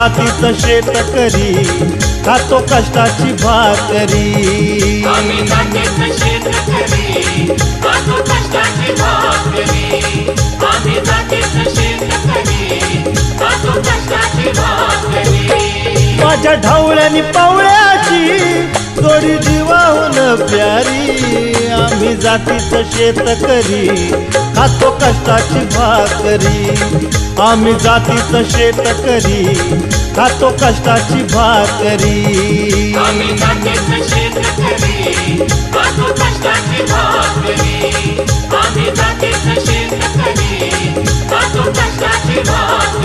जातीचं शेतकरी खातो कष्टाची भाकरी। आम्ही जातीचं शेतकरी खातो कष्टाची भाकरी। आम्ही जातीचं शेतकरी खातो कष्टाची भाकरी। माझ्या ढवळ्यानी पावळ्याची जोडी जीवाहून प्यारी। आम्ही जातीचं शेतकरी खातो कष्टाची भाकरी। आम्ही जातीचं शेतकरी खातो कष्टाची भाकरी। आम्ही जातीचं शेतकरी खातो कष्टाची भाकरी। आम्ही जातीचं शेतकरी खातो कष्टाची भाकरी।